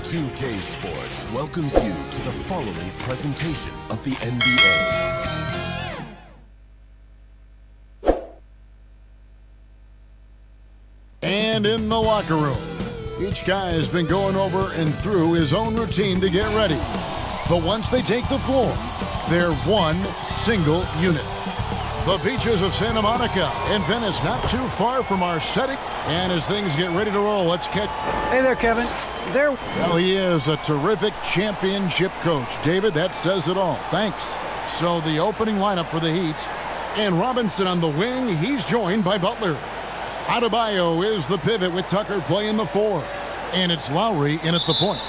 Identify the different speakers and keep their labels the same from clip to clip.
Speaker 1: 2K Sports welcomes you to the following presentation of the NBA.
Speaker 2: And in the locker room, each guy has been going over and through his own routine to get ready. But once they take the floor, they're one single unit. The beaches of Santa Monica and Venice, not too far from our setting. And as things get ready to roll, let's catch...
Speaker 3: Hey there, Kevin.
Speaker 2: Well, he is a terrific championship coach. David, that says it all. Thanks. So the opening lineup for the Heat. And Robinson on the wing. He's joined by Butler. Adebayo is the pivot with Tucker playing the 4. And it's Lowry in at the point.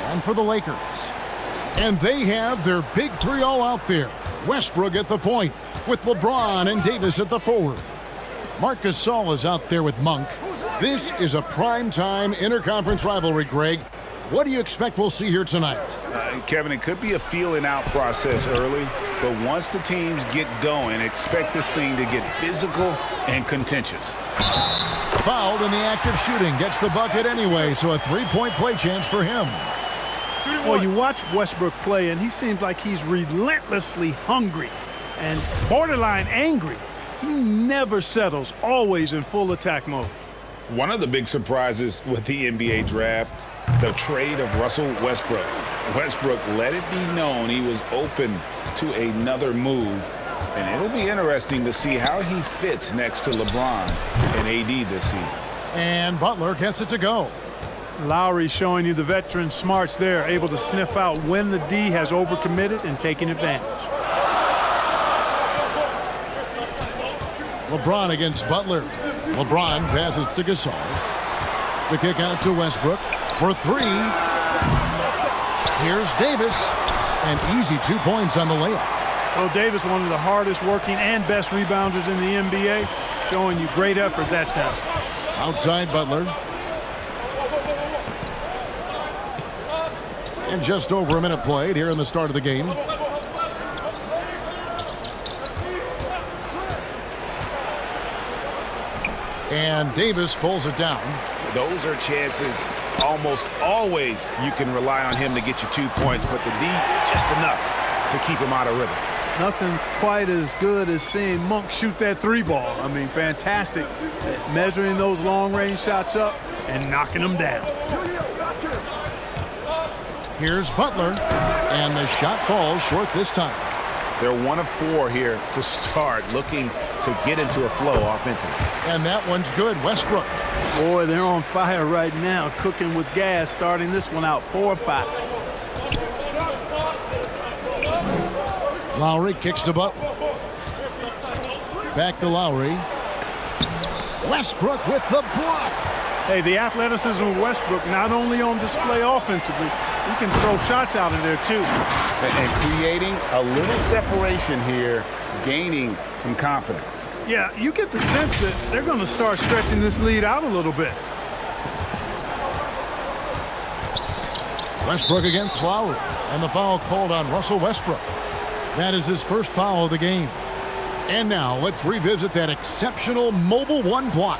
Speaker 2: And for the Lakers. And they have their big three all out there. Westbrook at the point with LeBron and Davis at the forward. Marc Gasol is out there with Monk. This is a primetime interconference rivalry, Greg. What do you expect we'll see here tonight?
Speaker 4: Kevin, it could be a feeling out process early, but once the teams get going, expect this thing to get physical and contentious.
Speaker 2: Fouled in the act of shooting. Gets the bucket anyway, so a three-point play chance for him.
Speaker 5: Well, you watch Westbrook play, and he seems like he's relentlessly hungry and borderline angry. He never settles, always in full attack mode.
Speaker 4: One of the big surprises with the NBA draft, the trade of Russell Westbrook. Westbrook let it be known he was open to another move, and it'll be interesting to see how he fits next to LeBron and AD this season.
Speaker 2: And Butler gets it to go.
Speaker 5: Lowry showing you the veteran smarts there, able to sniff out when the D has overcommitted and taking advantage.
Speaker 2: LeBron against Butler. LeBron passes to Gasol. The kick out to Westbrook for 3. Here's Davis. And easy 2 points on the layup.
Speaker 5: Well, Davis, one of the hardest working and best rebounders in the NBA, showing you great effort that time.
Speaker 2: Outside Butler. And just over a minute played here in the start of the game. And Davis pulls it down.
Speaker 4: Those are chances almost always you can rely on him to get you 2 points, but the D just enough to keep him out of rhythm.
Speaker 5: Nothing quite as good as seeing Monk shoot that 3-ball. I mean, fantastic at measuring those long-range shots up and knocking them down.
Speaker 2: Here's Butler, and the shot falls short this time.
Speaker 4: They're 1 of 4 here to start, looking to get into a flow offensively.
Speaker 2: And that one's good. Westbrook.
Speaker 5: Boy, they're on fire right now, cooking with gas, starting this one out 4-5.
Speaker 2: Lowry kicks to Butler. Back to Lowry. Westbrook with the block.
Speaker 5: Hey, the athleticism of Westbrook not only on display offensively, he can throw shots out of there too.
Speaker 4: And creating a little separation here, gaining some confidence.
Speaker 5: Yeah, you get the sense that they're going to start stretching this lead out a little bit.
Speaker 2: Westbrook against Lowry, and the foul called on Russell Westbrook. That is his first foul of the game. And now let's revisit that exceptional mobile 1 block.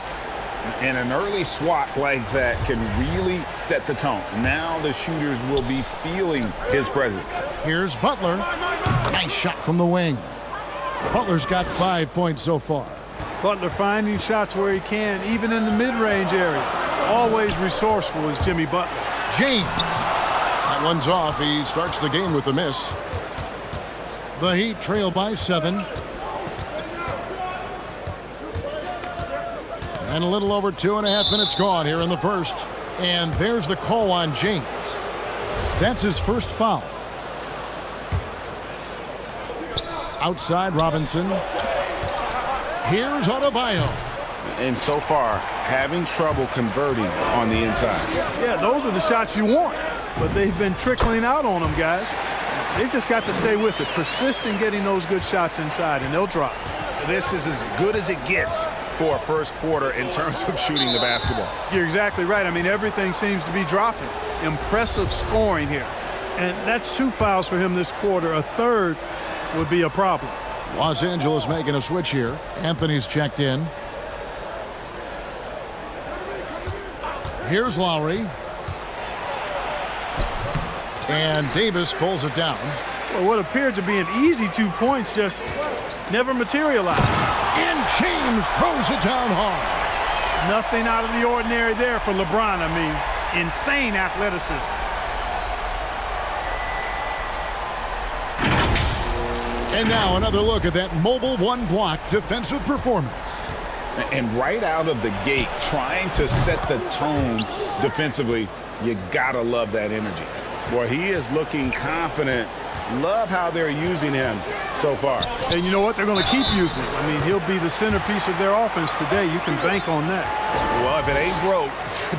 Speaker 4: And an early swat like that can really set the tone. Now the shooters will be feeling his presence.
Speaker 2: Here's Butler. Nice shot from the wing. Butler's got 5 points so far.
Speaker 5: Butler finding shots where he can, even in the mid-range area. Always resourceful is Jimmy Butler.
Speaker 2: James. That one's off. He starts the game with a miss. The Heat trail by 7. And a little over 2.5 minutes gone here in the first. And there's the call on James. That's his first foul. Outside Robinson. Here's Adebayo.
Speaker 4: And so far, having trouble converting on the inside.
Speaker 5: Yeah, those are the shots you want. But they've been trickling out on them, guys. They just got to stay with it. Persist in getting those good shots inside, and they'll drop.
Speaker 4: This is as good as it gets for a first quarter in terms of shooting the basketball.
Speaker 5: You're exactly right. I mean, everything seems to be dropping. Impressive scoring here. And that's 2 fouls for him this quarter. A third would be a problem.
Speaker 2: Los Angeles making a switch here. Anthony's checked in. Here's Lowry. And Davis pulls it down.
Speaker 5: Well, what appeared to be an easy 2 points just never materialized.
Speaker 2: And James throws it down hard.
Speaker 5: Nothing out of the ordinary there for LeBron. I mean, insane athleticism.
Speaker 2: And now another look at that mobile one-block defensive performance.
Speaker 4: And right out of the gate, trying to set the tone defensively, you gotta love that energy. Boy, he is looking confident. Love how they're using him so far.
Speaker 5: And you know what? They're going to keep using him. I mean, he'll be the centerpiece of their offense today. You can bank on that.
Speaker 3: Well, if it ain't broke,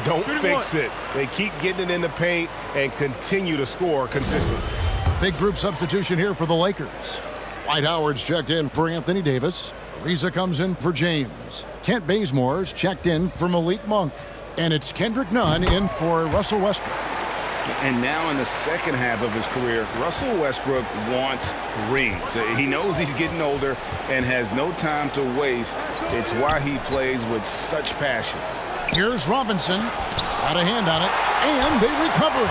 Speaker 3: don't fix it. They keep getting it in the paint and continue to score consistently.
Speaker 2: Big group substitution here for the Lakers. Dwight Howard's checked in for Anthony Davis. Reza comes in for James. Kent Bazemore's checked in for Malik Monk. And it's Kendrick Nunn in for Russell Westbrook.
Speaker 4: And now in the second half of his career, Russell Westbrook wants rings. He knows he's getting older and has no time to waste. It's why he plays with such passion.
Speaker 2: Here's Robinson. Got a hand on it. And they recover it.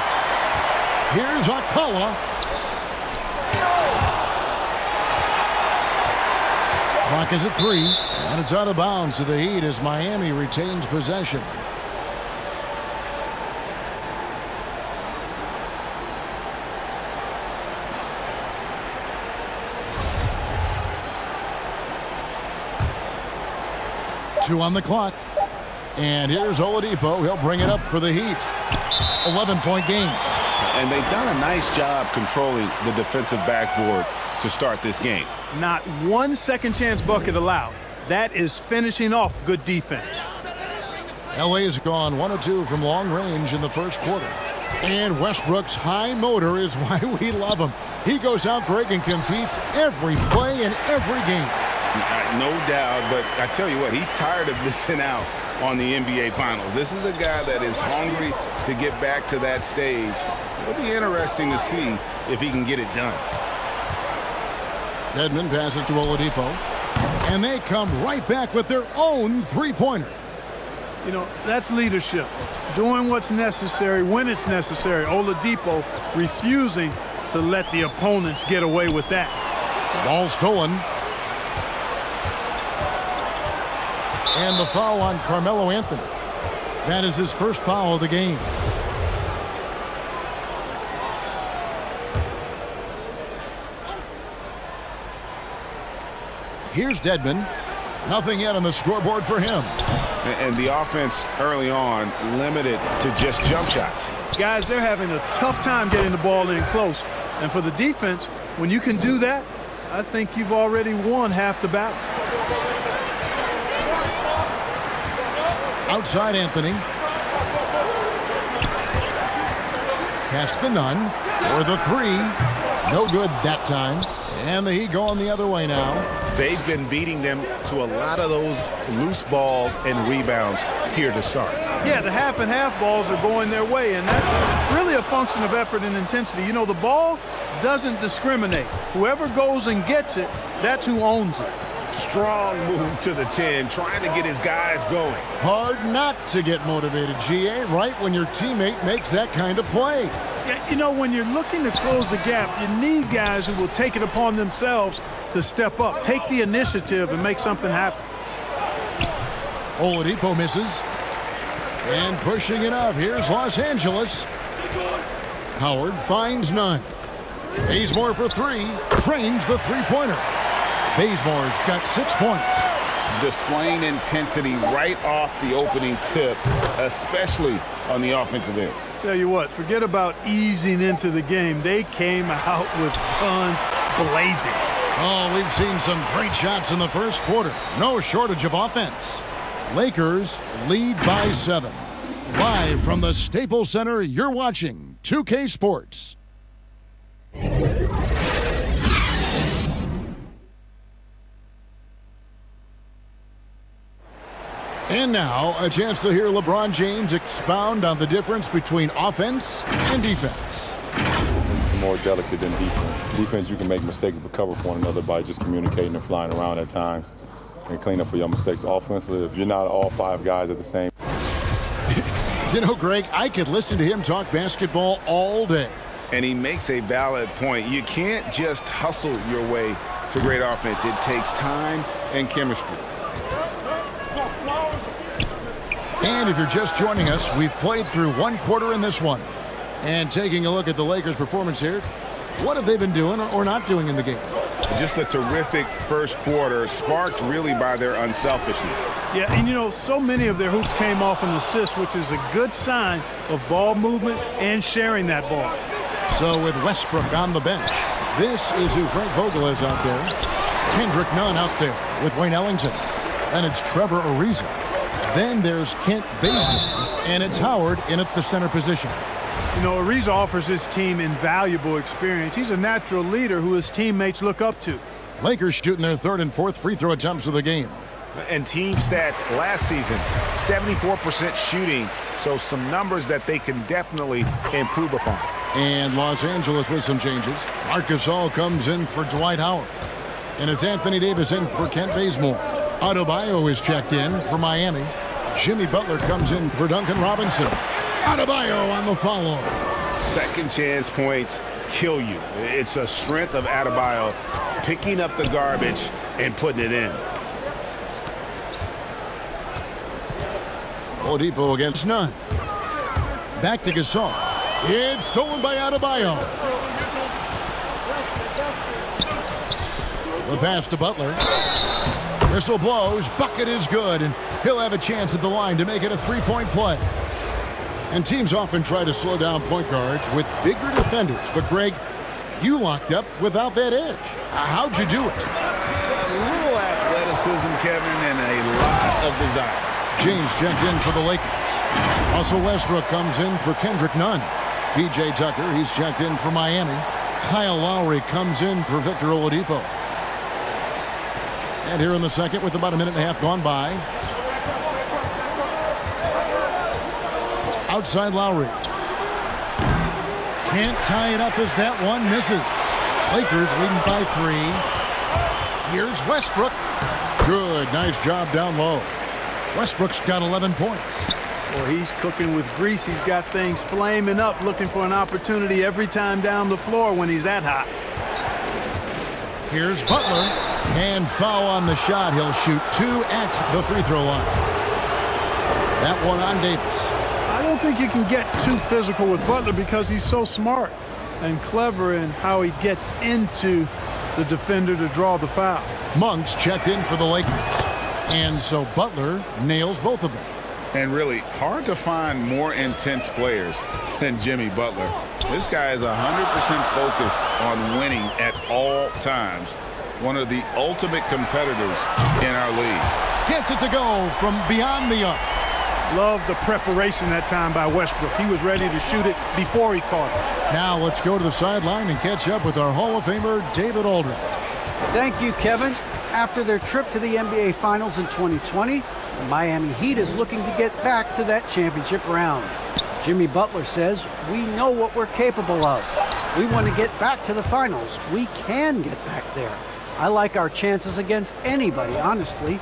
Speaker 2: Here's Akpala. Clock is at 3. And it's out of bounds to the Heat as Miami retains possession. Two on the clock. And here's Oladipo. He'll bring it up for the Heat. 11-point game.
Speaker 3: And they've done a nice job controlling the defensive backboard to start this game.
Speaker 5: Not one second chance bucket allowed. That is finishing off good defense.
Speaker 2: LA has gone 1 of 2 from long range in the first quarter. And Westbrook's high motor is why we love him. He goes out, Greg, and competes every play in every game.
Speaker 4: No doubt, but I tell you what, he's tired of missing out on the NBA Finals. This is a guy that is hungry to get back to that stage. It'll be interesting to see if he can get it done.
Speaker 2: Dedmon passes to Oladipo. And they come right back with their own three-pointer.
Speaker 5: You know, that's leadership. Doing what's necessary when it's necessary. Oladipo refusing to let the opponents get away with that.
Speaker 2: Ball stolen. And the foul on Carmelo Anthony. That is his first foul of the game. Here's Dedmon. Nothing yet on the scoreboard for him.
Speaker 3: And the offense early on limited to just jump shots.
Speaker 5: Guys, they're having a tough time getting the ball in close. And for the defense, when you can do that, I think you've already won half the battle.
Speaker 2: Outside Anthony. Pass to Nunn for the three. No good that time. And the Heat going the other way now.
Speaker 3: They've been beating them to a lot of those loose balls and rebounds here to start.
Speaker 5: Yeah, the half and half balls are going their way, and that's really a function of effort and intensity. You know, the ball doesn't discriminate. Whoever goes and gets it, that's who owns it.
Speaker 3: Strong move to the 10, trying to get his guys going.
Speaker 2: Hard not to get motivated, GA, right when your teammate makes that kind of play.
Speaker 5: Yeah, you know, when you're looking to close the gap, you need guys who will take it upon themselves to step up, take the initiative, and make something happen.
Speaker 2: Oladipo misses. And pushing it up, here's Los Angeles. Howard finds none. Bazemore for three, trains the three-pointer. Bazemore's got 6 points.
Speaker 4: Displaying intensity right off the opening tip, especially on the offensive end.
Speaker 5: Tell you what, forget about easing into the game. They came out with guns blazing.
Speaker 2: Oh, we've seen some great shots in the first quarter. No shortage of offense. Lakers lead by 7. Live from the Staples Center, you're watching 2K Sports. And now, a chance to hear LeBron James expound on the difference between offense and defense.
Speaker 6: More delicate than defense. Defense, you can make mistakes but cover for one another by just communicating and flying around at times and clean up for your mistakes. Offensively, if you're not all 5 guys at the same.
Speaker 2: You know, Greg, I could listen to him talk basketball all day.
Speaker 4: And he makes a valid point. You can't just hustle your way to great offense. It takes time and chemistry.
Speaker 2: And if you're just joining us, we've played through one quarter in this one. And taking a look at the Lakers' performance here, what have they been doing or not doing in the game?
Speaker 4: Just a terrific first quarter, sparked really by their unselfishness.
Speaker 5: Yeah, and you know, so many of their hoops came off an assist, which is a good sign of ball movement and sharing that ball.
Speaker 2: So with Westbrook on the bench, this is who Frank Vogel is out there. Kendrick Nunn out there with Wayne Ellington. And it's Trevor Ariza. Then there's Kent Bazemore, and it's Howard in at the center position.
Speaker 5: You know, Ariza offers his team invaluable experience. He's a natural leader who his teammates look up to.
Speaker 2: Lakers shooting their third and fourth free throw attempts of the game.
Speaker 3: And team stats last season, 74% shooting, so some numbers that they can definitely improve upon.
Speaker 2: And Los Angeles with some changes. Marc Gasol comes in for Dwight Howard. And it's Anthony Davis in for Kent Bazemore. Adebayo is checked in for Miami. Jimmy Butler comes in for Duncan Robinson. Adebayo on the follow.
Speaker 3: Second chance points kill you. It's a strength of Adebayo picking up the garbage and putting it in.
Speaker 2: Oladipo against Nunn. Back to Gasol. It's stolen by Adebayo. The pass to Butler. Whistle blows. Bucket is good, and he'll have a chance at the line to make it a three-point play. And teams often try to slow down point guards with bigger defenders. But, Greg, you locked up without that edge. How'd you do it?
Speaker 4: A little athleticism, Kevin, and a lot of desire.
Speaker 2: James checked in for the Lakers. Russell Westbrook comes in for Kendrick Nunn. P.J. Tucker, he's checked in for Miami. Kyle Lowry comes in for Victor Oladipo. And here in the second with about a minute and a half gone by. Outside Lowry. Can't tie it up as that one misses. Lakers leading by 3. Here's Westbrook. Good, nice job down low. Westbrook's got 11 points.
Speaker 5: Well, he's cooking with grease. He's got things flaming up, looking for an opportunity every time down the floor when he's that hot.
Speaker 2: Here's Butler. And foul on the shot. He'll shoot 2 at the free throw line. That one on Davis.
Speaker 5: I don't think you can get too physical with Butler because he's so smart and clever in how he gets into the defender to draw the foul.
Speaker 2: Monk's checked in for the Lakers. And so Butler nails both of them.
Speaker 4: And really, hard to find more intense players than Jimmy Butler. This guy is 100% focused on winning at all times. One of the ultimate competitors in our league.
Speaker 2: Gets it to go from beyond the arc.
Speaker 5: Love the preparation that time by Westbrook. He was ready to shoot it before he caught it.
Speaker 2: Now let's go to the sideline and catch up with our Hall of Famer, David Aldridge.
Speaker 7: Thank you, Kevin. After their trip to the NBA Finals in 2020, the Miami Heat is looking to get back to that championship round. Jimmy Butler says, "We know what we're capable of. We want to get back to the finals. We can get back there. I like our chances against anybody, honestly.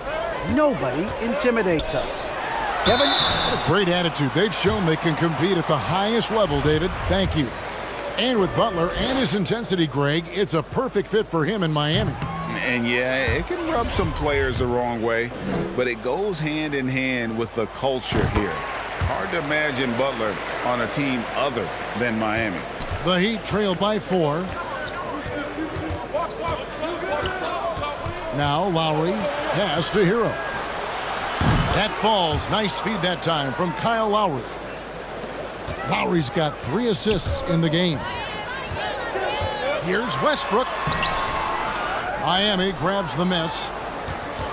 Speaker 7: Nobody intimidates us." Kevin?
Speaker 2: What a great attitude. They've shown they can compete at the highest level, David. Thank you. And with Butler and his intensity, Greg, it's a perfect fit for him in Miami.
Speaker 4: And yeah, it can rub some players the wrong way, but it goes hand in hand with the culture here. Hard to imagine Butler on a team other than Miami.
Speaker 2: The Heat trail by 4. Now Lowry pass to Hero. That falls. Nice feed that time from Kyle Lowry. Lowry's got 3 assists in the game. Here's Westbrook. Miami grabs the miss.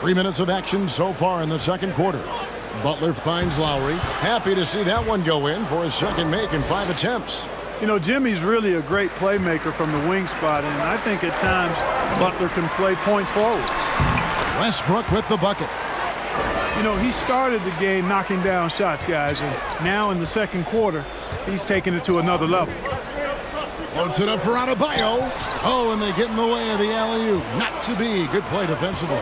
Speaker 2: 3 minutes of action so far in the second quarter. Butler finds Lowry. Happy to see that one go in for his second make in 5 attempts.
Speaker 5: You know, Jimmy's really a great playmaker from the wing spot, and I think at times Butler can play point forward.
Speaker 2: Westbrook with the bucket.
Speaker 5: You know, he started the game knocking down shots, guys, and now in the second quarter, he's taking it to another level.
Speaker 2: Floats it up for Adebayo. Oh, and they get in the way of the alley-oop. Not to be. Good play defensively.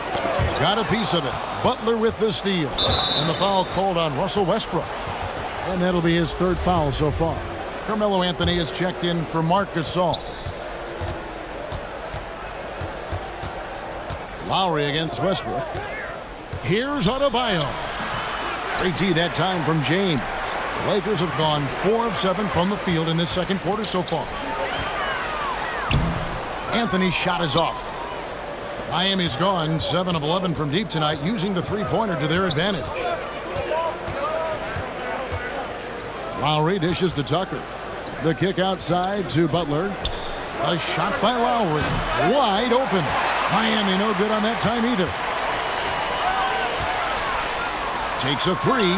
Speaker 2: Got a piece of it. Butler with the steal. And the foul called on Russell Westbrook. And that'll be his 3rd foul so far. Carmelo Anthony is checked in for Marc Gasol. Lowry against Westbrook. Here's Adebayo. Great D that time from James. The Lakers have gone 4 of 7 from the field in this second quarter so far. Anthony's shot is off. Miami's gone 7 of 11 from deep tonight, using the three-pointer to their advantage. Lowry dishes to Tucker. The kick outside to Butler. A shot by Lowry. Wide open. Miami no good on that time either. Takes a three.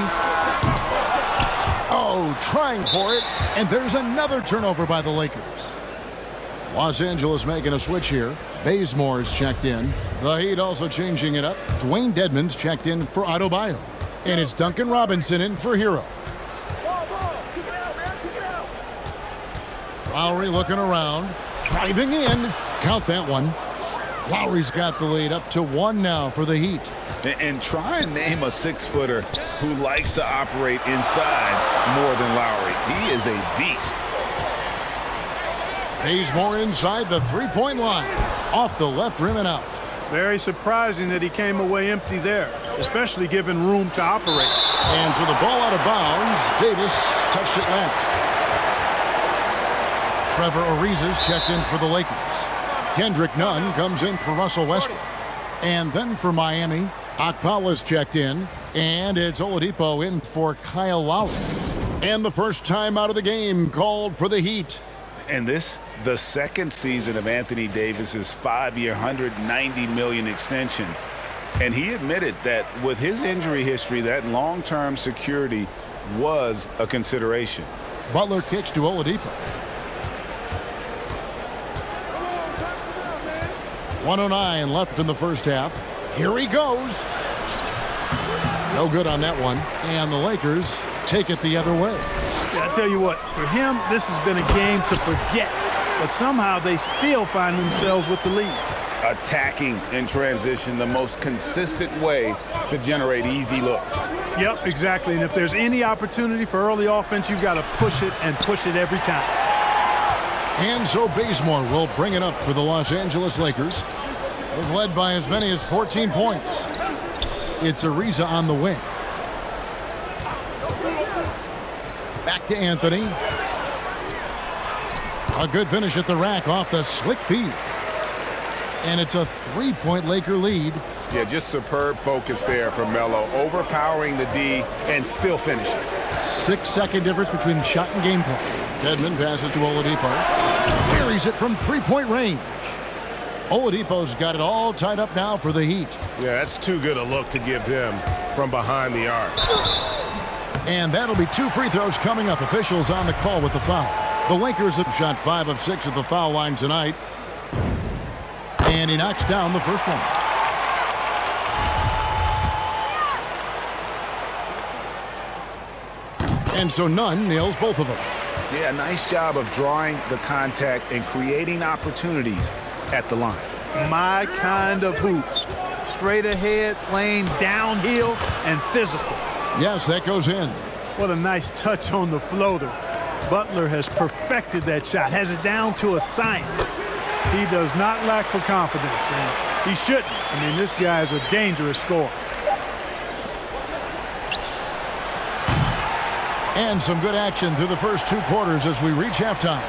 Speaker 2: Oh, trying for it. And there's another turnover by the Lakers. Los Angeles making a switch here. Bazemore is checked in. The Heat also changing it up. Dwayne Dedmon's checked in for Adebayo. And it's Duncan Robinson in for Hero. Lowry looking around. Driving in. Count that one. Lowry's got the lead up to 1 now for the Heat.
Speaker 4: And try and name a 6-footer who likes to operate inside more than Lowry. He is a beast.
Speaker 2: Bazemore inside the three-point line. Off the left rim and out.
Speaker 5: Very surprising that he came away empty there, especially given room to operate.
Speaker 2: And so the ball out of bounds. Davis touched it last. Trevor Ariza's checked in for the Lakers. Kendrick Nunn comes in for Russell Westbrook. And then for Miami, Okpala's checked in. And it's Oladipo in for Kyle Lowry. And the first time out of the game called for the Heat.
Speaker 4: And this, the second season of Anthony Davis's 5-year, $190 million extension. And he admitted that with his injury history, that long-term security was a consideration.
Speaker 2: Butler kicks to Oladipo. 1:09 left in the first half. Here he goes. No good on that one. And the Lakers take it the other way.
Speaker 5: Yeah, I tell you what, for him, this has been a game to forget. But somehow they still find themselves with the lead.
Speaker 4: Attacking in transition, the most consistent way to generate easy looks.
Speaker 5: Yep, exactly. And if there's any opportunity for early offense, you've got to push it and push it every time.
Speaker 2: And so Bazemore will bring it up for the Los Angeles Lakers. They've led by as many as 14 points. It's Ariza on the wing. Back to Anthony. A good finish at the rack off the slick feed. And it's a three-point Laker lead.
Speaker 3: Yeah, just superb focus there from Melo, overpowering the D and still finishes.
Speaker 2: 6-second difference between shot and game clock. Dedmon passes to Oladipo. Buries it from three-point range. Oladipo's got it all tied up now for the Heat.
Speaker 3: Yeah, that's too good a look to give him from behind the arc.
Speaker 2: And that'll be 2 free throws coming up. Officials on the call with the foul. The Lakers have shot 5 of 6 at the foul line tonight. And he knocks down the first one. And so Nunn nails both of them.
Speaker 4: Yeah, nice job of drawing the contact and creating opportunities at the line.
Speaker 5: My kind of hoops. Straight ahead, playing downhill, and physical.
Speaker 2: Yes, that goes in.
Speaker 5: What a nice touch on the floater. Butler has perfected that shot, has it down to a science. He does not lack for confidence, and he shouldn't. I mean, this guy is a dangerous scorer.
Speaker 2: And some good action through the first 2 quarters as we reach halftime.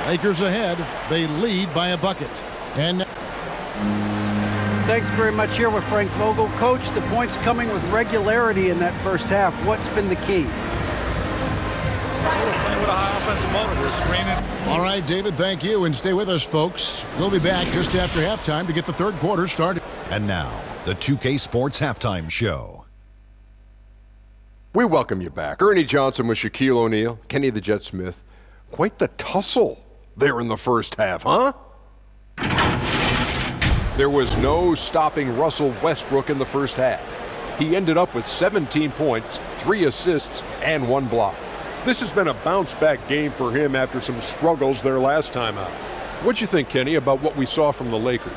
Speaker 2: Lakers ahead. They lead by a bucket. And
Speaker 7: Thanks very much. Here with Frank Vogel. Coach, the points coming with regularity in that first half. What's been the key?
Speaker 8: Playing with a high offensive motor. We're screening.
Speaker 2: all right, David, thank you. And stay with us, folks. We'll be back just after halftime to get the third quarter started.
Speaker 9: And now, the 2K Sports Halftime Show.
Speaker 10: We welcome you back. Ernie Johnson with Shaquille O'Neal, Kenny the Jet Smith. Quite the tussle there in the first half, huh? There was no stopping Russell Westbrook in the first half. He ended up with 17 points, 3 assists, and 1 block. This has been a bounce-back game for him after some struggles their last time out. What'd you think, Kenny, about what we saw from the Lakers?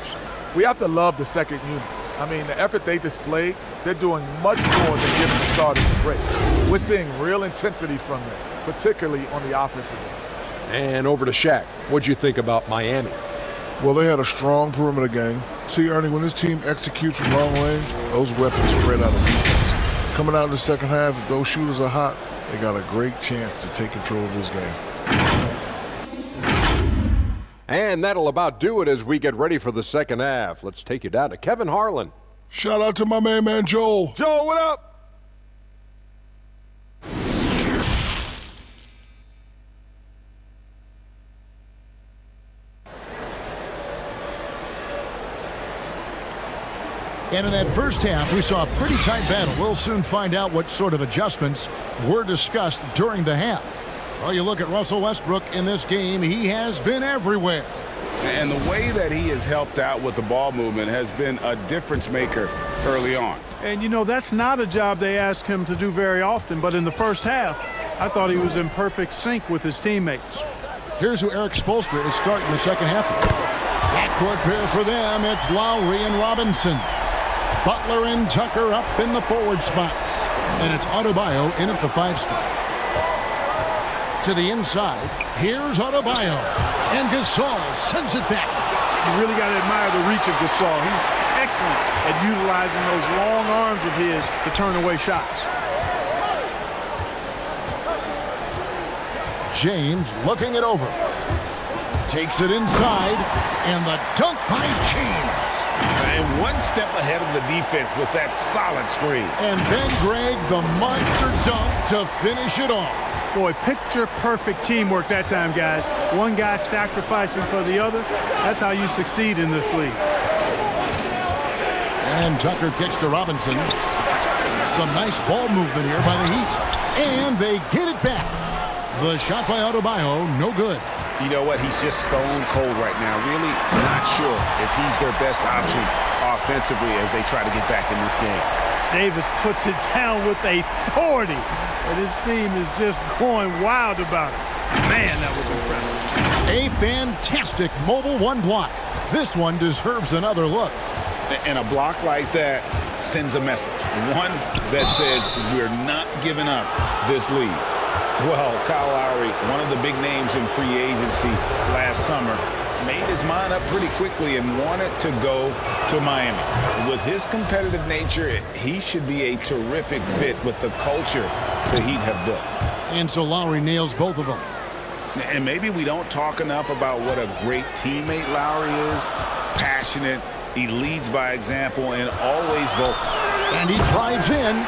Speaker 8: We have to love the second unit. I mean, the effort they displayed, they're doing much more than giving the starters a break. We're seeing real intensity from them. particularly on the offensive end.
Speaker 10: And over to Shaq. What'd you think about Miami?
Speaker 11: Well, they had a strong perimeter game. See, Ernie, when this team executes from long range, those weapons spread out of defense. Coming out in the second half, if those shooters are hot, they got a great chance to take control of this game.
Speaker 10: And that'll about do it as we get ready for the second half. Let's take you down to Kevin Harlan.
Speaker 11: Shout out to my main man, Joel.
Speaker 8: Joel, what up?
Speaker 2: And in that first half, we saw a pretty tight battle. We'll soon find out what sort of adjustments were discussed during the half. Well, you look at Russell Westbrook in this game, he has been everywhere.
Speaker 4: And the way that he has helped out with the ball movement has been a difference maker early on.
Speaker 5: And, you know, that's not a job they ask him to do very often, but in the first half, I thought he was in perfect sync with his teammates.
Speaker 2: Here's who Eric Spoelstra is starting the second half with. Backcourt pair for them, it's Lowry and Robinson. Butler and Tucker up in the forward spots. And it's Adebayo in at the 5 spot. To the inside, here's Adebayo. And Gasol sends it back.
Speaker 5: You really got to admire the reach of Gasol. He's excellent at utilizing those long arms of his to turn away shots.
Speaker 2: James looking it over. Takes it inside, and the dunk by James.
Speaker 3: And one step ahead of the defense with that solid screen.
Speaker 2: And then Greg, the monster dunk to finish it off.
Speaker 5: Boy, picture-perfect teamwork that time, guys. One guy sacrificing for the other. That's how you succeed in this league.
Speaker 2: And Tucker kicks to Robinson. Some nice ball movement here by the Heat. And they get it back. The shot by Adebayo, no good.
Speaker 3: You know what? He's just stone cold right now. Really not sure if he's their best option offensively as they try to get back in this game.
Speaker 5: Davis puts it down with authority. And his team is just going wild about it. Man, that was impressive.
Speaker 2: A fantastic mobile one block. This one deserves another look.
Speaker 4: And a block like that sends a message. One that says we're not giving up this lead. Well, Kyle Lowry, one of the big names in free agency last summer, made his mind up pretty quickly and wanted to go to Miami. With his competitive nature, he should be a terrific fit with the culture the Heat have built.
Speaker 2: And so Lowry nails both of them.
Speaker 4: And maybe we don't talk enough about what a great teammate Lowry is. Passionate, he leads by example, and always vocal.
Speaker 2: And he drives in.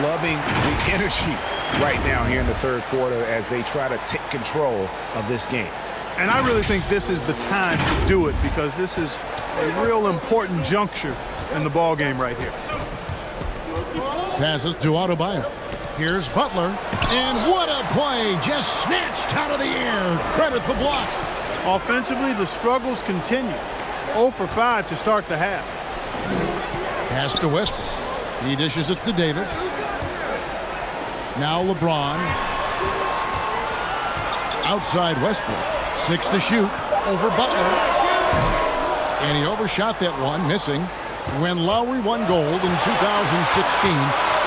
Speaker 3: Loving the energy right now here in the third quarter as they try to take control of this game.
Speaker 5: And I really think this is the time to do it because this is a real important juncture in the ball game right here.
Speaker 2: Passes to Adebayo. Here's Butler. And what a play! Just snatched out of the air. Credit the block.
Speaker 5: Offensively, the struggles continue. 0 for 5 to start the half.
Speaker 2: Pass to Westbrook. He dishes it to Davis. Now LeBron. Outside Westbrook. 6 to shoot. Over Butler. And he overshot that one, missing. When Lowry won gold in 2016,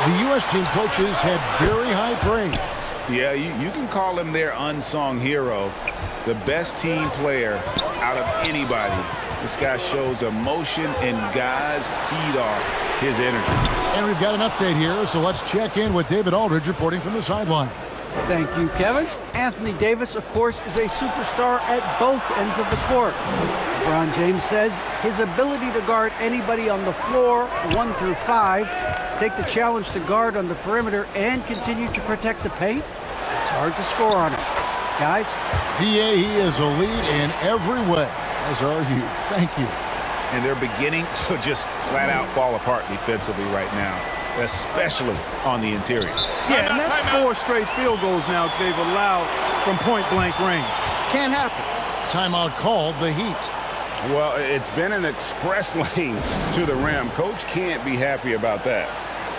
Speaker 2: the U.S. team coaches had very high praise.
Speaker 4: Yeah, you can call him their unsung hero. The best team player out of anybody. This guy shows emotion, and guys feed off his energy.
Speaker 2: And we've got an update here, so let's check in with David Aldridge reporting from the sideline.
Speaker 7: Thank you, Kevin. Anthony Davis, of course, is a superstar at both ends of the court. LeBron James says his ability to guard anybody on the floor, 1 through 5, take the challenge to guard on the perimeter, and continue to protect the paint, it's hard to score on him. Guys?
Speaker 2: DA, he is a lead in every way, as are you. Thank you.
Speaker 3: And they're beginning to just flat out fall apart defensively right now, especially on the interior.
Speaker 5: Yeah, and that's 4 straight field goals now they've allowed from point-blank range. Can't happen.
Speaker 2: Timeout called, the Heat.
Speaker 4: Well, it's been an express lane to the rim. Coach can't be happy about that.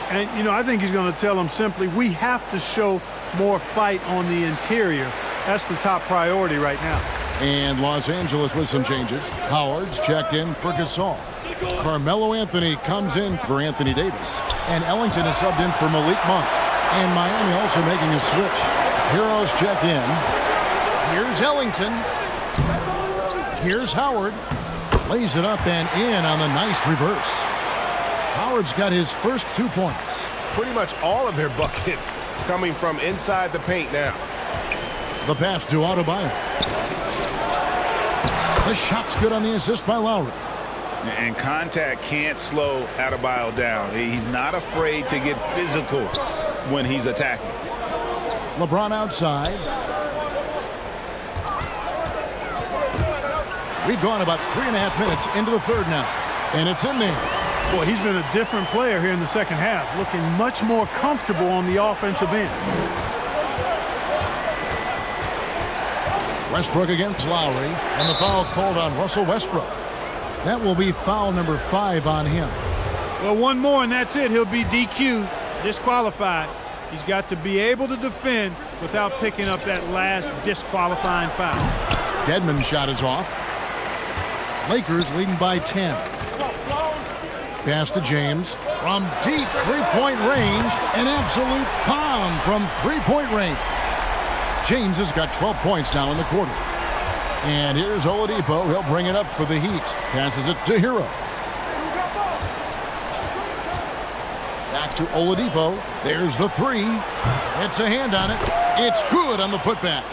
Speaker 5: And, you know, I think he's going to tell them simply, we have to show more fight on the interior. That's the top priority right now.
Speaker 2: And Los Angeles with some changes. Howard's checked in for Gasol. Carmelo Anthony comes in for Anthony Davis. And Ellington is subbed in for Malik Monk. And Miami also making a switch. Heroes check in. Here's Ellington. Here's Howard. Lays it up and in on the nice reverse. Howard's got his first 2 points.
Speaker 3: Pretty much all of their buckets coming from inside the paint now.
Speaker 2: The pass to Adebayo. The shot's good on the assist by Lowry.
Speaker 4: And contact can't slow Adebayo down. He's not afraid to get physical when he's attacking.
Speaker 2: LeBron outside. We've gone about 3.5 minutes into the third now. And it's in there.
Speaker 5: Boy, he's been a different player here in the second half, looking much more comfortable on the offensive end.
Speaker 2: Westbrook against Lowry, and the foul called on Russell Westbrook. That will be foul number 5 on him.
Speaker 5: Well, one more and that's it. He'll be DQ'd, disqualified. He's got to be able to defend without picking up that last disqualifying foul.
Speaker 2: Dedmon's shot is off. Lakers leading by 10. Pass to James from deep three-point range. An absolute bomb from three-point range. James has got 12 points now in the quarter. And here's Oladipo. He'll bring it up for the Heat. Passes it to Hero. Back to Oladipo. There's the three. It's a hand on it. It's good on the putback.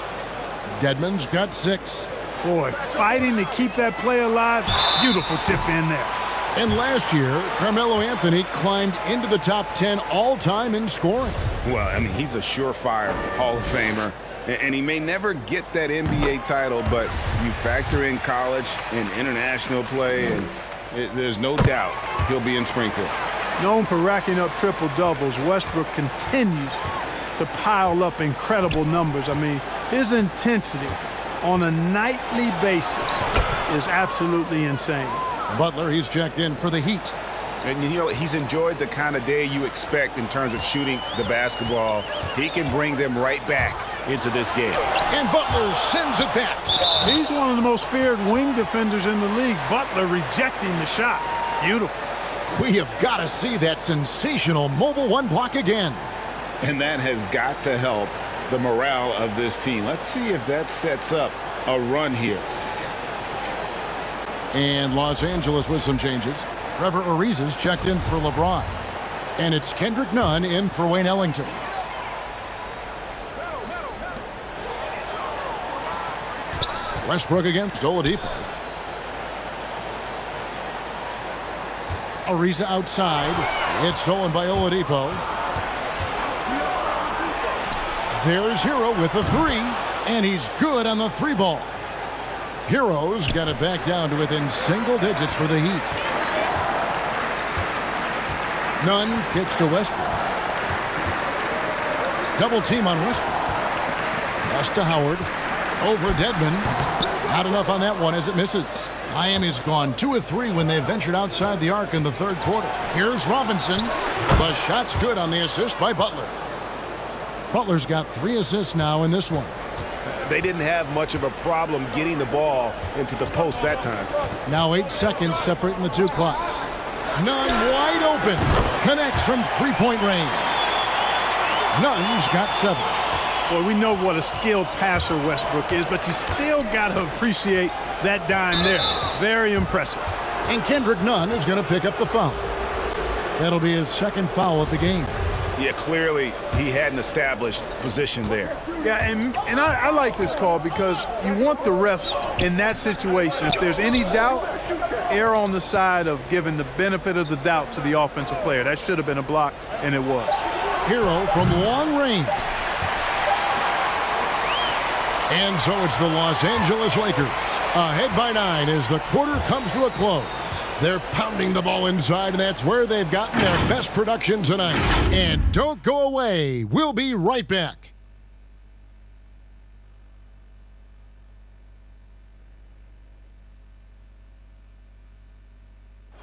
Speaker 2: Dedmon's got 6.
Speaker 5: Boy, fighting to keep that play alive. Beautiful tip in there.
Speaker 2: And last year, Carmelo Anthony climbed into the top 10 all-time in scoring.
Speaker 3: Well, I mean, he's a surefire Hall of Famer. And he may never get that NBA title, but you factor in college and international play, and there's no doubt he'll be in Springfield.
Speaker 5: Known for racking up triple-doubles, Westbrook continues to pile up incredible numbers. I mean, his intensity on a nightly basis is absolutely insane.
Speaker 2: Butler, he's checked in for the Heat.
Speaker 3: And, you know, he's enjoyed the kind of day you expect in terms of shooting the basketball. He can bring them right back into this game.
Speaker 2: And Butler sends it back.
Speaker 5: He's one of the most feared wing defenders in the league. Butler rejecting the shot. Beautiful.
Speaker 2: We have got to see that sensational mobile one block again.
Speaker 4: And that has got to help the morale of this team. Let's see if that sets up a run here.
Speaker 2: And Los Angeles with some changes. Trevor Ariza's checked in for LeBron. And it's Kendrick Nunn in for Wayne Ellington. Westbrook against Oladipo. Ariza outside. It's stolen by Oladipo. There's Hero with the three. And he's good on the three ball. Hero's got it back down to within single digits for the Heat. Nunn kicks to Westbrook. Double team on Westbrook. Pass to Howard. Over Dedmon. Not enough on that one as it misses. Miami's gone 2 of 3 when they ventured outside the arc in the third quarter. Here's Robinson. The shot's good on the assist by Butler. Butler's got 3 assists now in this one.
Speaker 3: They didn't have much of a problem getting the ball into the post that time.
Speaker 2: Now 8 seconds separating the two clocks. Nunn wide open. Connects from three-point range. Nunn's got 7.
Speaker 5: Well, we know what a skilled passer Westbrook is, but you still got to appreciate that dime there. Very impressive.
Speaker 2: And Kendrick Nunn is going to pick up the foul. That'll be his second foul of the game.
Speaker 3: Yeah, clearly he had an established position there.
Speaker 5: Yeah, and I like this call because you want the refs in that situation. If there's any doubt, err on the side of giving the benefit of the doubt to the offensive player. That should have been a block, and it was.
Speaker 2: Hero from long range. And so it's the Los Angeles Lakers ahead by 9 as the quarter comes to a close. They're pounding the ball inside, and that's where they've gotten their best production tonight. And don't go away. We'll be right back.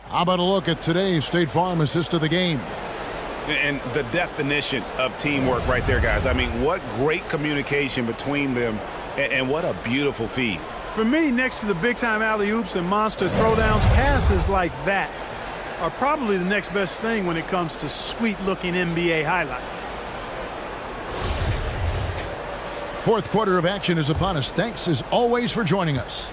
Speaker 2: How about a look at today's State Farm assist of the game?
Speaker 3: And the definition of teamwork right there, guys. I mean, what great communication between them, and what a beautiful feed.
Speaker 5: For me, next to the big-time alley-oops and monster throwdowns, passes like that are probably the next best thing when it comes to sweet-looking NBA highlights.
Speaker 2: Fourth quarter of action is upon us. Thanks as always for joining us.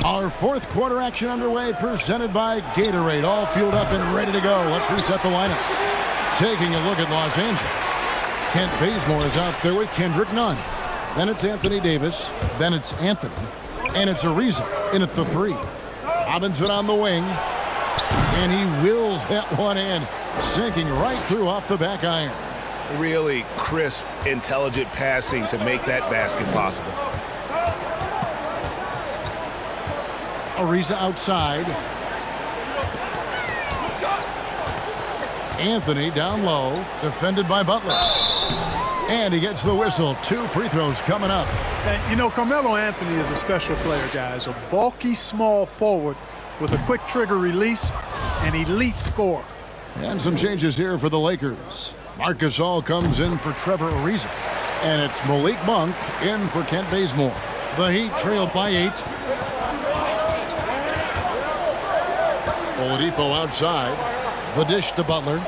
Speaker 2: Our fourth quarter action underway, presented by Gatorade. All fueled up and ready to go. Let's reset the lineups. Taking a look at Los Angeles. Kent Bazemore is out there with Kendrick Nunn. Then it's Anthony Davis. Then it's Anthony. And it's Ariza in at the 3. Robinson on the wing. And he wills that one in. Sinking right through off the back iron.
Speaker 3: Really crisp, intelligent passing to make that basket possible.
Speaker 2: Ariza outside. Anthony down low, defended by Butler. And he gets the whistle. 2 free throws coming up.
Speaker 5: And, you know, Carmelo Anthony is a special player, guys. A bulky, small forward with a quick trigger release, an elite scorer.
Speaker 2: And some changes here for the Lakers. Marcus All comes in for Trevor Ariza. And it's Malik Monk in for Kent Bazemore. The Heat trailed by 8. Oladipo outside. The dish to Butler.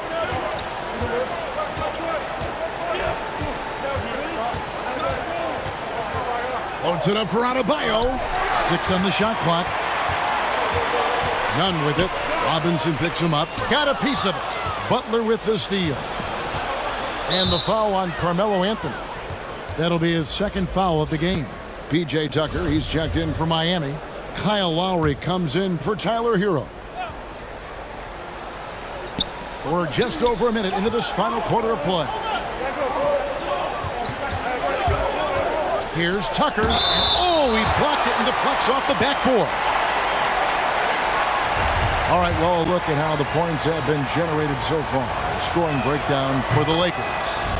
Speaker 2: Floats it up for Adebayo. 6 on the shot clock. Nunn with it. Robinson picks him up. Got a piece of it. Butler with the steal. And the foul on Carmelo Anthony. That'll be his second foul of the game. P.J. Tucker, he's checked in for Miami. Kyle Lowry comes in for Tyler Hero. We're just over a minute into this final quarter of play. Here's Tucker. And oh, he blocked it and deflects off the backboard. All right, well, look at how the points have been generated so far. Scoring breakdown for the Lakers.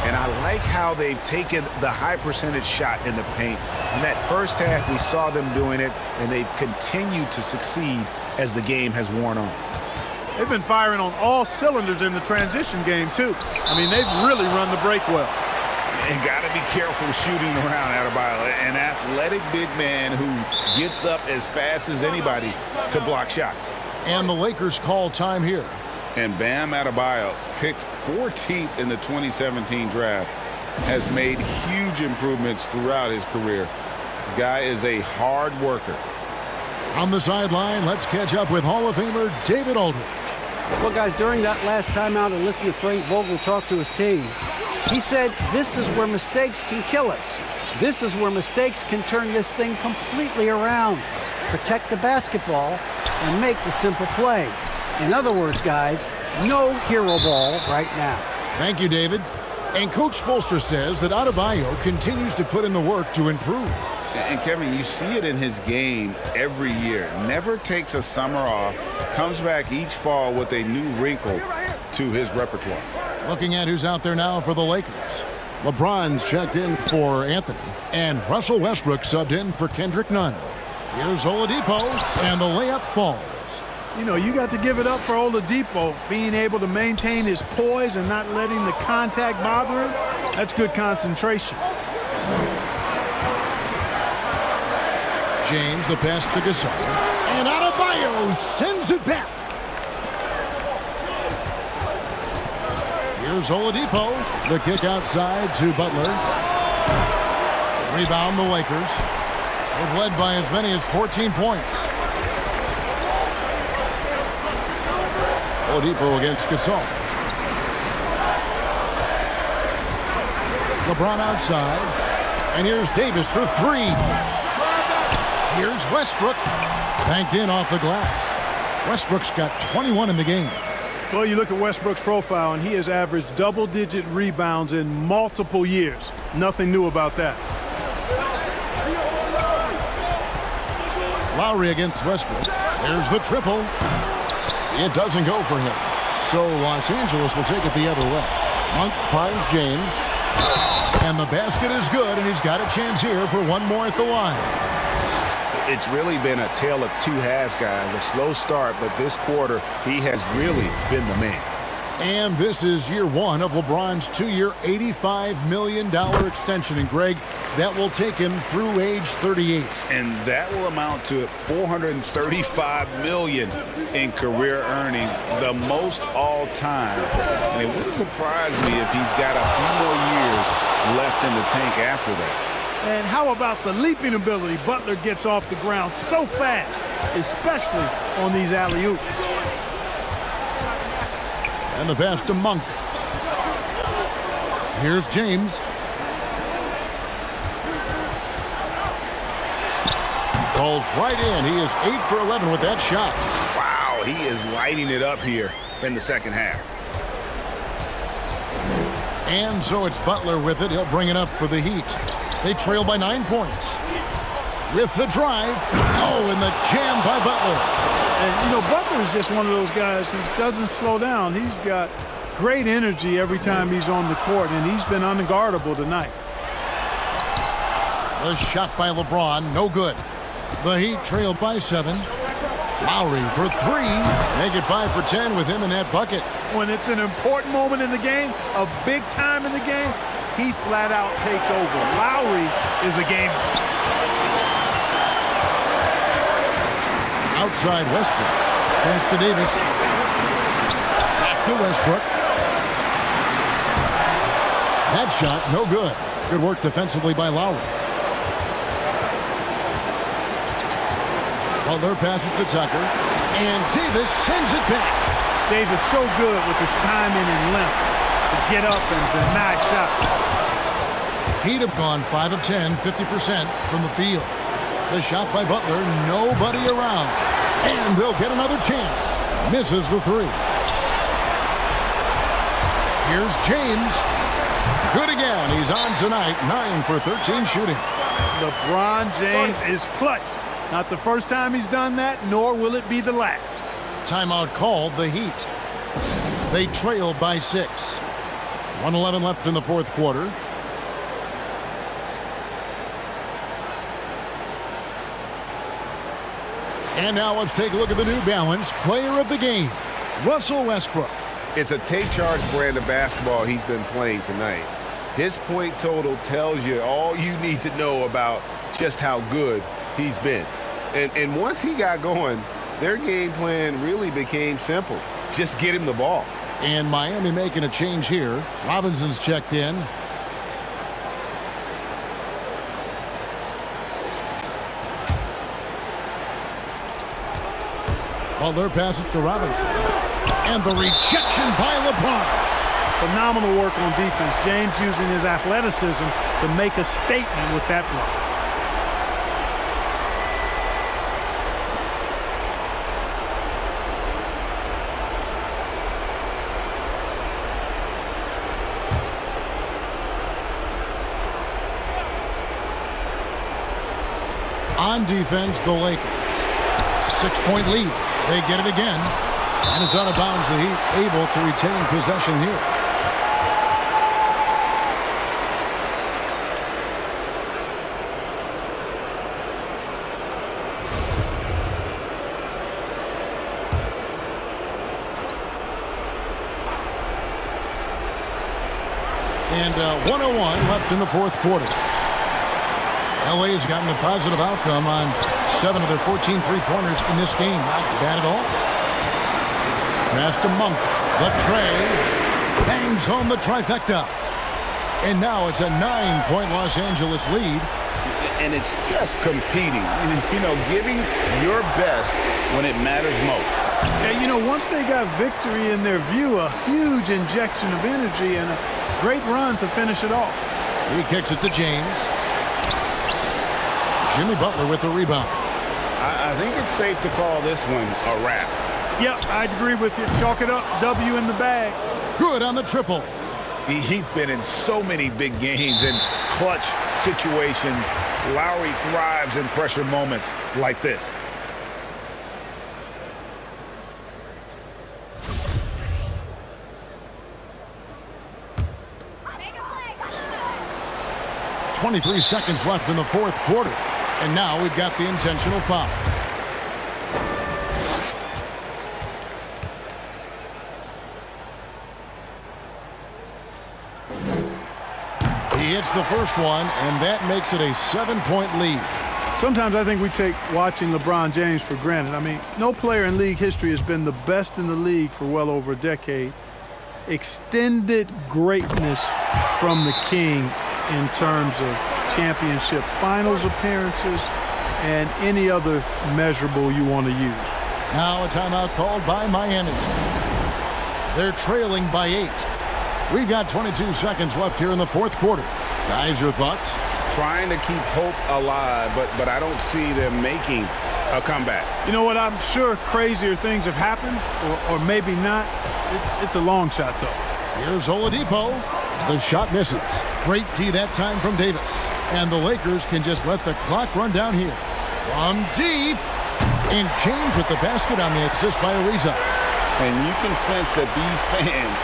Speaker 3: And I like how they've taken the high percentage shot in the paint. In that first half, we saw them doing it, and they've continued to succeed as the game has worn on.
Speaker 5: They've been firing on all cylinders in the transition game, too. I mean, they've really run the break well.
Speaker 3: And got to be careful shooting around Adebayo, an athletic big man who gets up as fast as anybody to block shots.
Speaker 2: And the Lakers call time here.
Speaker 3: And Bam Adebayo, picked 14th in the 2017 draft, has made huge improvements throughout his career. The guy is a hard worker.
Speaker 2: On the sideline, let's catch up with Hall of Famer David Aldridge.
Speaker 7: Well, guys, during that last timeout and listening to Frank Vogel talk to his team, he said, this is where mistakes can kill us. This is where mistakes can turn this thing completely around. Protect the basketball and make the simple play. In other words, guys, no hero ball right now.
Speaker 2: Thank you, David. And Coach Spoelstra says that Adebayo continues to put in the work to improve.
Speaker 3: And Kevin, you see it in his game every year. Never takes a summer off, comes back each fall with a new wrinkle to his repertoire.
Speaker 2: Looking at who's out there now for the Lakers. LeBron's checked in for Anthony, and Russell Westbrook subbed in for Kendrick Nunn. Here's Oladipo, and the layup falls.
Speaker 5: You know, you got to give it up for Oladipo, being able to maintain his poise and not letting the contact bother him. That's good concentration.
Speaker 2: James, the pass to Gasol. And Adebayo sends it back. Here's Oladipo. The kick outside to Butler. Rebound the Lakers. They've led by as many as 14 points. Oladipo against Gasol. LeBron outside. And here's Davis for 3. Here's Westbrook. Banked in off the glass. Westbrook's got 21 in the game.
Speaker 5: Well, you look at Westbrook's profile, and he has averaged double-digit rebounds in multiple years. Nothing new about that.
Speaker 2: Lowry against Westbrook. There's the triple. It doesn't go for him. So Los Angeles will take it the other way. Monk finds James. And the basket is good, and he's got a chance here for one more at the line.
Speaker 3: It's really been a tale of two halves, guys. A slow start, but this quarter, he has really been the man.
Speaker 2: And this is year one of LeBron's 2-year, $85 million extension. And, Greg, that will take him through age 38.
Speaker 3: And that will amount to $435 million in career earnings, the most all time. And it wouldn't surprise me if he's got a few more years left in the tank after that.
Speaker 5: And how about the leaping ability? Butler gets off the ground so fast, especially on these alley-oops.
Speaker 2: And the pass to Monk. Here's James. Falls right in. He is 8 for 11 with that shot.
Speaker 3: Wow, he is lighting it up here in the second half.
Speaker 2: And so it's Butler with it. He'll bring it up for the Heat. They trail by 9 points. With the drive. Oh, and the jam by Butler.
Speaker 5: And, you know, Butler is just one of those guys who doesn't slow down. He's got great energy every time he's on the court, and he's been unguardable tonight.
Speaker 2: The shot by LeBron, no good. The Heat trail by 7. Lowry for 3. Make it 5 for 10 with him in that bucket.
Speaker 5: When it's an important moment in the game, a big time in the game, he flat out takes over. Lowry is a game.
Speaker 2: Outside Westbrook. Pass to Davis. Back to Westbrook. That shot, no good. Good work defensively by Lowry. Butler passes to Tucker. And Davis sends it back.
Speaker 5: Davis so good with his timing and length to get up and deny shots.
Speaker 2: He'd have gone 5 of 10, 50% from the field. The shot by Butler, nobody around. And they'll get another chance. Misses the 3. Here's James. Good again. He's on tonight. 9 for 13 shooting.
Speaker 5: LeBron James is clutch. Not the first time he's done that, nor will it be the last.
Speaker 2: Timeout called, the Heat. They trail by 6. 1:11 left in the fourth quarter. And now let's take a look at the New Balance player of the game, Russell Westbrook.
Speaker 3: It's a take charge brand of basketball he's been playing tonight. His point total tells you all you need to know about just how good he's been. And once he got going, their game plan really became simple. Just get him the ball.
Speaker 2: And Miami making a change here. Robinson's checked in. Butler passes to Robinson. And the rejection by LeBron.
Speaker 5: Phenomenal work on defense. James using his athleticism to make a statement with that block.
Speaker 2: On defense, the Lakers. 6-point lead. They get it again. And it's out of bounds. The Heat able to retain possession here. And 1:01 left in the fourth quarter. LA has gotten a positive outcome on 7 of their 14 three-pointers in this game. Not bad at all. Pass to Monk. The tray. Bangs home the trifecta. And now it's a 9-point Los Angeles lead.
Speaker 3: And it's just competing. You know, giving your best when it matters most.
Speaker 5: Yeah, you know, once they got victory in their view, a huge injection of energy and a great run to finish it off.
Speaker 2: He kicks it to James. Jimmy Butler with the rebound.
Speaker 3: I think it's safe to call this one a wrap.
Speaker 5: Yep, I'd agree with you. Chalk it up, W in the bag.
Speaker 2: Good on the triple.
Speaker 3: He's been in so many big games in clutch situations. Lowry thrives in pressure moments like this.
Speaker 2: .23 seconds left in the fourth quarter. And now we've got the intentional foul. He hits the first one, and that makes it a 7-point lead.
Speaker 5: Sometimes I think we take watching LeBron James for granted. I mean, no player in league history has been the best in the league for well over a decade. Extended greatness from the king in terms of championship finals appearances and any other measurable you want to use.
Speaker 2: Now a timeout called by Miami. They're trailing by 8. We've got 22 seconds left here in the fourth quarter. Guys, your thoughts?
Speaker 3: Trying to keep hope alive, but I don't see them making a comeback.
Speaker 5: You know what? I'm sure crazier things have happened, or maybe not. It's a long shot, though.
Speaker 2: Here's Oladipo. The shot misses. Great tee that time from Davis. And the Lakers can just let the clock run down here. From deep. And James with the basket on the assist by Ariza.
Speaker 3: And you can sense that these fans,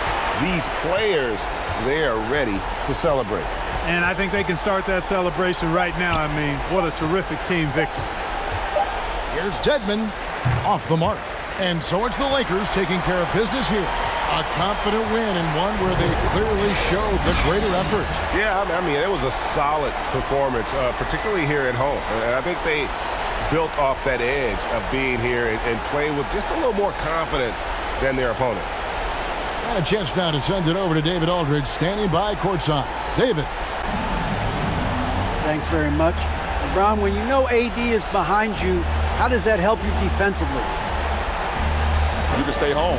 Speaker 3: these players, they are ready to celebrate.
Speaker 5: And I think they can start that celebration right now. I mean, what a terrific team victory.
Speaker 2: Here's Dedmon off the mark. And so it's the Lakers taking care of business here. A confident win and one where they clearly showed the greater effort.
Speaker 3: Yeah, I mean, it was a solid performance, particularly here at home. And I think they built off that edge of being here and playing with just a little more confidence than their opponent.
Speaker 2: Got a chance now to send it over to David Aldridge, standing by courtside. David.
Speaker 7: Thanks very much. LeBron, when you know AD is behind you, how does that help you defensively?
Speaker 6: You can stay home.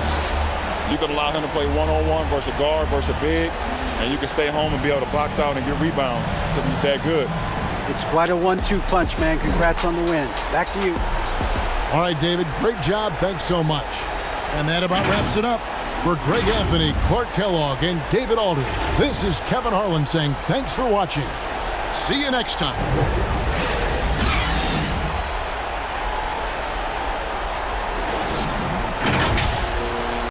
Speaker 6: You can allow him to play one-on-one versus a guard versus a big, and you can stay home and be able to box out and get rebounds because he's that good.
Speaker 7: It's quite a 1-2 punch, man. Congrats on the win. Back to you.
Speaker 2: All right, David, great job. Thanks so much. And that about wraps it up. For Greg Anthony, Clark Kellogg, and David Aldridge, this is Kevin Harlan saying thanks for watching. See you next time.